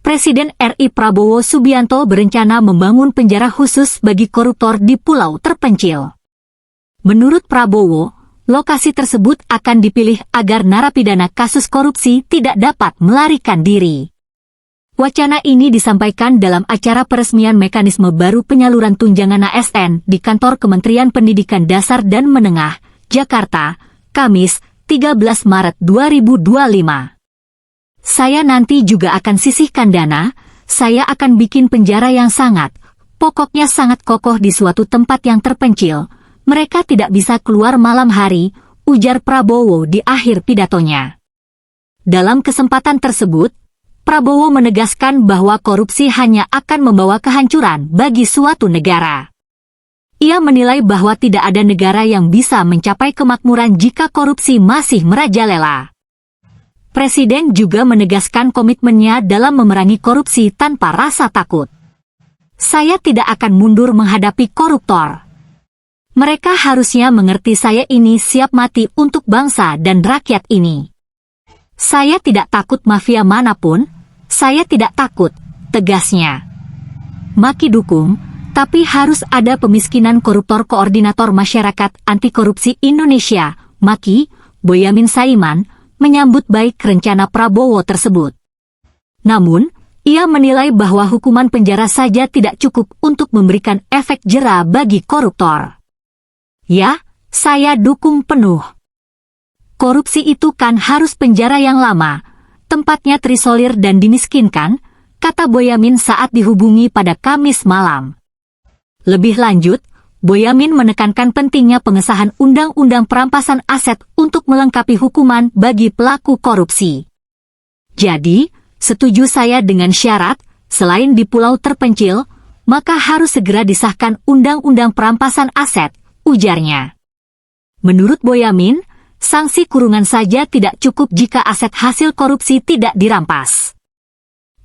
Presiden RI Prabowo Subianto berencana membangun penjara khusus bagi koruptor di pulau terpencil. Menurut Prabowo, lokasi tersebut akan dipilih agar narapidana kasus korupsi tidak dapat melarikan diri. Wacana ini disampaikan dalam acara peresmian mekanisme baru penyaluran tunjangan ASN di kantor Kementerian Pendidikan Dasar dan Menengah, Jakarta, Kamis, 13 Maret 2025. Saya nanti juga akan sisihkan dana, saya akan bikin penjara yang pokoknya sangat kokoh di suatu tempat yang terpencil. Mereka tidak bisa keluar malam hari, ujar Prabowo di akhir pidatonya. Dalam kesempatan tersebut, Prabowo menegaskan bahwa korupsi hanya akan membawa kehancuran bagi suatu negara. Ia menilai bahwa tidak ada negara yang bisa mencapai kemakmuran jika korupsi masih merajalela. Presiden juga menegaskan komitmennya dalam memerangi korupsi tanpa rasa takut. Saya tidak akan mundur menghadapi koruptor. Mereka harusnya mengerti saya ini siap mati untuk bangsa dan rakyat ini. Saya tidak takut mafia manapun, saya tidak takut, tegasnya. Maki dukung, tapi harus ada pemiskinan koruptor. Koordinator Masyarakat Anti Korupsi Indonesia, Maki, Boyamin Saiman, menyambut baik rencana Prabowo tersebut. Namun, ia menilai bahwa hukuman penjara saja tidak cukup untuk memberikan efek jera bagi koruptor. Ya, saya dukung penuh. Korupsi itu kan harus penjara yang lama, tempatnya terisolir dan dimiskinkan, kata Boyamin saat dihubungi pada Kamis malam. Lebih lanjut, Boyamin menekankan pentingnya pengesahan Undang-Undang Perampasan Aset untuk melengkapi hukuman bagi pelaku korupsi. Jadi, setuju saya dengan syarat, selain di pulau terpencil, maka harus segera disahkan Undang-Undang Perampasan Aset, ujarnya. Menurut Boyamin, sanksi kurungan saja tidak cukup jika aset hasil korupsi tidak dirampas.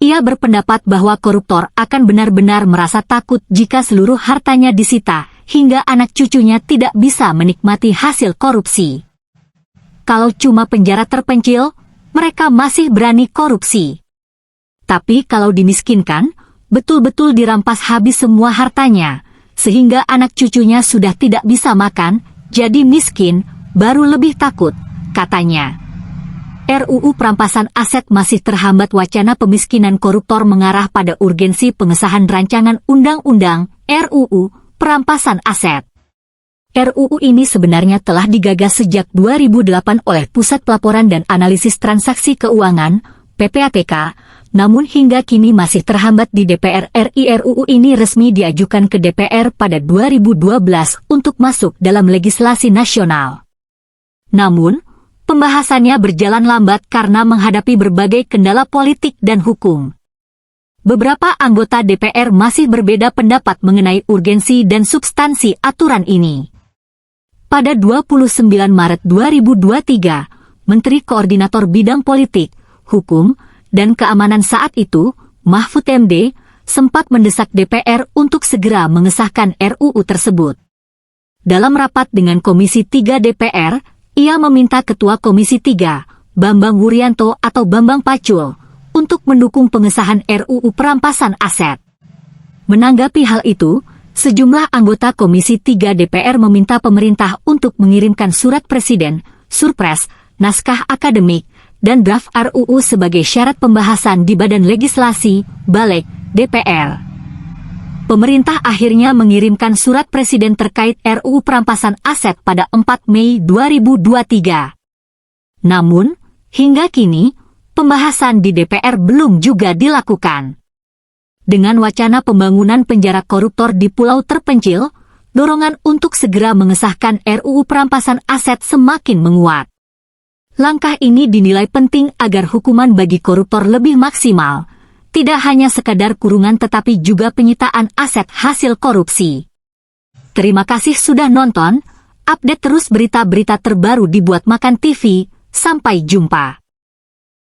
Ia berpendapat bahwa koruptor akan benar-benar merasa takut jika seluruh hartanya disita, hingga anak cucunya tidak bisa menikmati hasil korupsi. Kalau cuma penjara terpencil, mereka masih berani korupsi. Tapi kalau dimiskinkan, betul-betul dirampas habis semua hartanya, sehingga anak cucunya sudah tidak bisa makan, jadi miskin, baru lebih takut, katanya. RUU Perampasan Aset masih terhambat. Wacana pemiskinan koruptor mengarah pada urgensi pengesahan rancangan undang-undang RUU Perampasan Aset. RUU ini sebenarnya telah digagas sejak 2008 oleh Pusat Pelaporan dan Analisis Transaksi Keuangan, PPATK, namun hingga kini masih terhambat di DPR RI. RUU ini resmi diajukan ke DPR pada 2012 untuk masuk dalam legislasi nasional. Namun, pembahasannya berjalan lambat karena menghadapi berbagai kendala politik dan hukum. Beberapa anggota DPR masih berbeda pendapat mengenai urgensi dan substansi aturan ini. Pada 29 Maret 2023, Menteri Koordinator Bidang Politik, Hukum, dan Keamanan saat itu, Mahfud MD, sempat mendesak DPR untuk segera mengesahkan RUU tersebut. Dalam rapat dengan Komisi 3 DPR, ia meminta Ketua Komisi 3, Bambang Wuryanto atau Bambang Pacul, untuk mendukung pengesahan RUU Perampasan Aset. Menanggapi hal itu, sejumlah anggota Komisi 3 DPR meminta pemerintah untuk mengirimkan surat presiden, surpres, naskah akademik, dan draft RUU sebagai syarat pembahasan di Badan Legislasi, Balek, DPR. Pemerintah akhirnya mengirimkan surat presiden terkait RUU Perampasan Aset pada 4 Mei 2023. Namun, hingga kini, pembahasan di DPR belum juga dilakukan. Dengan wacana pembangunan penjara koruptor di pulau terpencil, dorongan untuk segera mengesahkan RUU Perampasan Aset semakin menguat. Langkah ini dinilai penting agar hukuman bagi koruptor lebih maksimal, tidak hanya sekadar kurungan tetapi juga penyitaan aset hasil korupsi. Terima kasih sudah nonton, update terus berita-berita terbaru di Buat Makan TV, sampai jumpa.